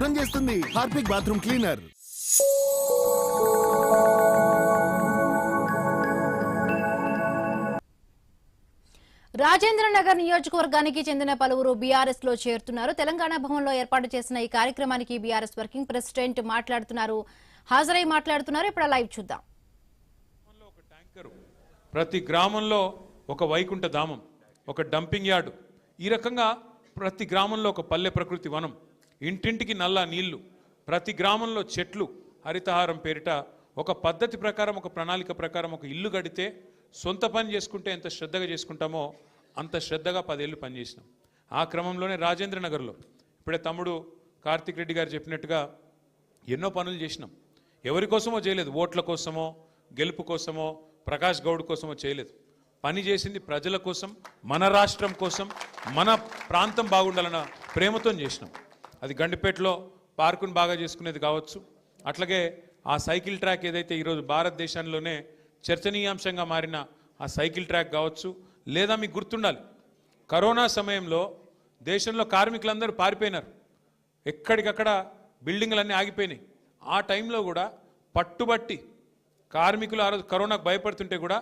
శుభ్రం చేస్తుంది. Harpic bathroom cleaner. Rajendranagar నియోజకవర్గానికి చెందిన పలువురు బీఆర్ఎస్ లో చేరుతున్నారు. తెలంగాణ భవన్లో ఏర్పాటు చేసిన ఈ కార్యక్రమానికి బీఆర్ఎస్ వర్కింగ్ ప్రెసిడెంట్ హాజరై మాట్లాడుతున్నారు. ఇప్పుడు లైవ్ చూద్దాం. ప్రతి గ్రామంలో ఒక వైకుంఠ ధామం, ఒక డంపింగ్ యార్డు, ఈ రకంగా ప్రతి గ్రామంలో ఒక పల్లె ప్రకృతి వనం, ఇంటింటికి నల్ల నీళ్లు, ప్రతి గ్రామంలో చెట్లు, హరితహారం పేరిట ఒక పద్ధతి ప్రకారం, ఒక ప్రణాళిక ప్రకారం ఒక ఇల్లు గడితే సొంత పని చేసుకుంటే ఎంత శ్రద్ధగా చేసుకుంటామో అంత శ్రద్ధగా 10 ఏళ్ళు పనిచేసినాం. ఆ క్రమంలోనే రాజేంద్రనగర్లో ఇప్పుడే తమ్ముడు కార్తిక్ రెడ్డి గారు చెప్పినట్టుగా ఎన్నో పనులు చేసినాం. ఎవరి కోసమో చేయలేదు, ఓట్ల కోసమో గెలుపు కోసమో ప్రకాష్ గౌడ్ కోసమో చేయలేదు. పని చేసింది ప్రజల కోసం, మన రాష్ట్రం కోసం, మన ప్రాంతం బాగుండాలన్న ప్రేమతో చేసినాం. అది గండిపేటలో పార్కును బాగా చేసుకునేది కావచ్చు, అట్లాగే ఆ సైకిల్ ట్రాక్ ఏదైతే ఈరోజు భారతదేశంలోనే చర్చనీయాంశంగా మారిన ఆ సైకిల్ ట్రాక్ కావచ్చు, లేదా మీకు గుర్తుండాలి కరోనా సమయంలో దేశంలో కార్మికులందరూ పారిపోయినారు, ఎక్కడికక్కడ బిల్డింగ్లన్నీ ఆగిపోయినాయి. ఆ టైంలో కూడా పట్టుబట్టి కార్మికులు ఆ రోజు కరోనాకు భయపడుతుంటే కూడా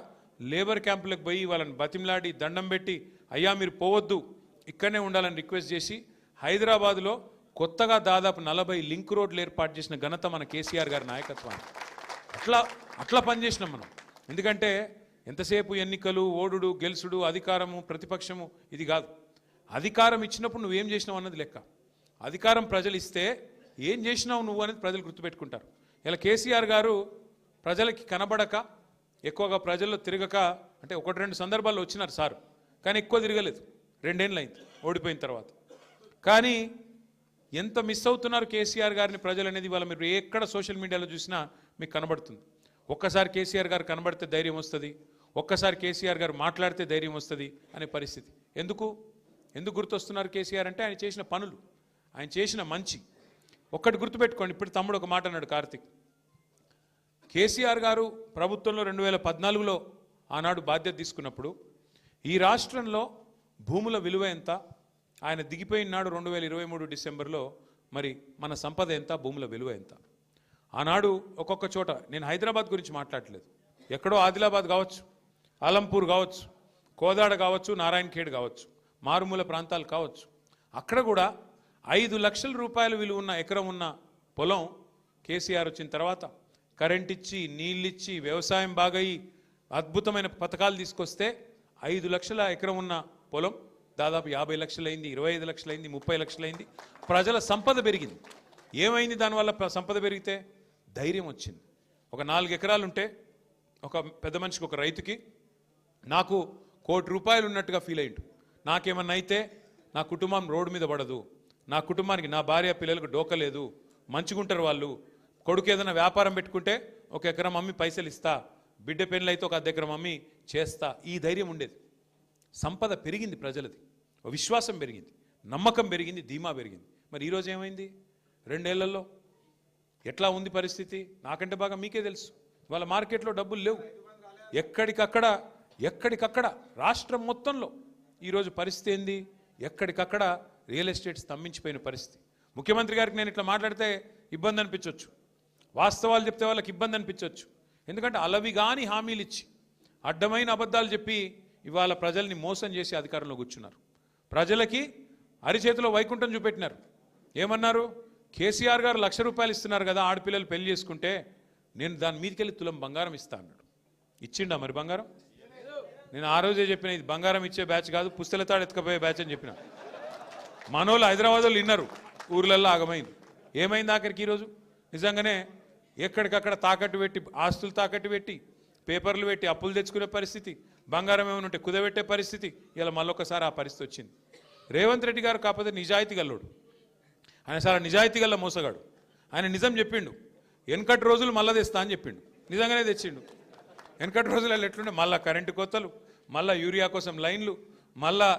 లేబర్ క్యాంపులకు పోయి వాళ్ళని బతిమలాడి దండం పెట్టి అయ్యా మీరు పోవద్దు ఇక్కడనే ఉండాలని రిక్వెస్ట్ చేసి హైదరాబాద్లో కొత్తగా దాదాపు 40 లింక్ రోడ్లు ఏర్పాటు చేసిన ఘనత మన కేసీఆర్ గారి నాయకత్వాన్ని. అట్లా పనిచేసినాం మనం. ఎందుకంటే ఎంతసేపు ఎన్నికలు, ఓడుడు, గెలుసుడు, అధికారము, ప్రతిపక్షము ఇది కాదు. అధికారం ఇచ్చినప్పుడు నువ్వేం చేసినావు అన్నది లెక్క. అధికారం ప్రజలు ఇస్తే ఏం చేసినావు నువ్వు అనేది ప్రజలు గుర్తుపెట్టుకుంటారు. ఇలా కేసీఆర్ గారు ప్రజలకి కనబడక, ఎక్కువగా ప్రజల్లో తిరగక, అంటే 1-2 సందర్భాల్లో వచ్చినారు సార్, కానీ ఎక్కువ తిరగలేదు. 2 ఏళ్ళు అయింది ఓడిపోయిన తర్వాత. కానీ ఎంత మిస్ అవుతున్నారు కేసీఆర్ గారిని ప్రజలు అనేది ఇవాళ మీరు ఎక్కడ సోషల్ మీడియాలో చూసినా మీకు కనబడుతుంది. ఒక్కసారి కేసీఆర్ గారు కనబడితే ధైర్యం వస్తుంది, ఒక్కసారి కేసీఆర్ గారు మాట్లాడితే ధైర్యం వస్తుంది అనే పరిస్థితి. ఎందుకు గుర్తొస్తున్నారు కేసీఆర్ అంటే ఆయన చేసిన పనులు, ఆయన చేసిన మంచి. ఒక్కటి గుర్తుపెట్టుకోండి, ఇప్పుడు తమ్ముడు ఒక మాట అన్నాడు కార్తిక్. కేసీఆర్ గారు ప్రభుత్వంలో 2014లో ఆనాడు బాధ్యత తీసుకున్నప్పుడు ఈ రాష్ట్రంలో భూముల విలువ ఎంత, ఆయన దిగిపోయిన నాడు 2023 డిసెంబర్లో మరి మన సంపద ఎంత, భూముల విలువ ఎంత. ఆనాడు ఒక్కొక్క చోట, నేను హైదరాబాద్ గురించి మాట్లాడలేదు, ఎక్కడో ఆదిలాబాద్ కావచ్చు, ఆలంపూర్ కావచ్చు, కోదాడ కావచ్చు, నారాయణఖేడ్ కావచ్చు, మారుమూల ప్రాంతాలు కావచ్చు, అక్కడ కూడా 5 లక్షల రూపాయల విలువ ఉన్న ఎకరం ఉన్న పొలం కేసీఆర్ వచ్చిన తర్వాత కరెంట్ ఇచ్చి, నీళ్ళిచ్చి, వ్యవసాయం బాగయి అద్భుతమైన పథకాలు తీసుకొస్తే 5 లక్షల ఎకరం ఉన్న పొలం దాదాపు 50 లక్షలైంది, 25 లక్షలైంది, 30 లక్షలైంది. ప్రజల సంపద పెరిగింది. ఏమైంది దానివల్ల? సంపద పెరిగితే ధైర్యం వచ్చింది. ఒక 4 ఎకరాలు ఉంటే ఒక పెద్ద మనిషికి, ఒక రైతుకి నాకు ₹1 కోటి ఉన్నట్టుగా ఫీల్ అయ్యిండు. నాకేమన్నా అయితే నా కుటుంబం రోడ్డు మీద పడదు, నా కుటుంబానికి, నా భార్య పిల్లలకు డోకలేదు, మంచిగుంటారు వాళ్ళు, కొడుకు ఏదైనా వ్యాపారం పెట్టుకుంటే 1 ఎకరం అమ్మి పైసలు ఇస్తా, బిడ్డ పెళ్ళి అయితే 1 ఎకరం అమ్మి చేస్తా, ఈ ధైర్యం ఉండేది. సంపద పెరిగింది, ప్రజలది విశ్వాసం పెరిగింది, నమ్మకం పెరిగింది, ధీమా పెరిగింది. మరి ఈరోజు ఏమైంది? 2 ఏళ్లలో ఎట్లా ఉంది పరిస్థితి? నాకంటే బాగా మీకే తెలుసు. వాళ్ళ మార్కెట్లో డబ్బులు లేవు, ఎక్కడికక్కడ రాష్ట్రం మొత్తంలో ఈరోజు పరిస్థితి ఏంది? ఎక్కడికక్కడ రియల్ ఎస్టేట్ స్తంభించిపోయిన పరిస్థితి. ముఖ్యమంత్రి గారికి నేను ఇట్లా మాట్లాడితే ఇబ్బంది అనిపించవచ్చు, వాస్తవాలు చెప్తే వాళ్ళకి ఇబ్బంది అనిపించవచ్చు. ఎందుకంటే అలవి కానీ హామీలు ఇచ్చి, అడ్డమైన అబద్ధాలు చెప్పి ఇవాళ ప్రజల్ని మోసం చేసి అధికారంలో కూర్చున్నారు. ప్రజలకి అరిచేతిలో వైకుంఠం చూపెట్టినారు. ఏమన్నారు? కేసీఆర్ గారు ₹1,00,000 ఇస్తున్నారు కదా, ఆడపిల్లలు పెళ్లి చేసుకుంటే నేను దాని మీదకెళ్ళి తులం బంగారం ఇస్తా అన్నాడు. ఇచ్చిండా మరి బంగారం? నేను ఆ రోజే చెప్పిన, ఇది బంగారం ఇచ్చే బ్యాచ్ కాదు, పుస్తెలతాడు ఎత్తుకపోయే బ్యాచ్ అని చెప్పిన. మనోళ్ళు హైదరాబాద్ వాళ్ళు విన్నారు, ఊర్లల్లో ఆగమైంది. ఏమైంది ఆఖరికి? ఈరోజు నిజంగానే ఎక్కడికక్కడ తాకట్టు పెట్టి, ఆస్తులు తాకట్టు పెట్టి, పేపర్లు పెట్టి అప్పులు తెచ్చుకునే పరిస్థితి, బంగారం ఏమైనా ఉంటే కుదబెట్టే పరిస్థితి. ఇలా మళ్ళొకసారి ఆ పరిస్థితి వచ్చింది. రేవంత్ రెడ్డి గారు కాకపోతే నిజాయితీ గల్లోడు, ఆయన చాలా నిజాయితీ గల్ల మోసగాడు. ఆయన నిజం చెప్పిండు, వెనకటి రోజులు మళ్ళా తెస్తా అని చెప్పిండు, నిజంగానే తెచ్చిండు. వెనకటి రోజులలో ఎట్లుండే, మళ్ళా కరెంటు కోతలు, మళ్ళా యూరియా కోసం లైన్లు, మళ్ళా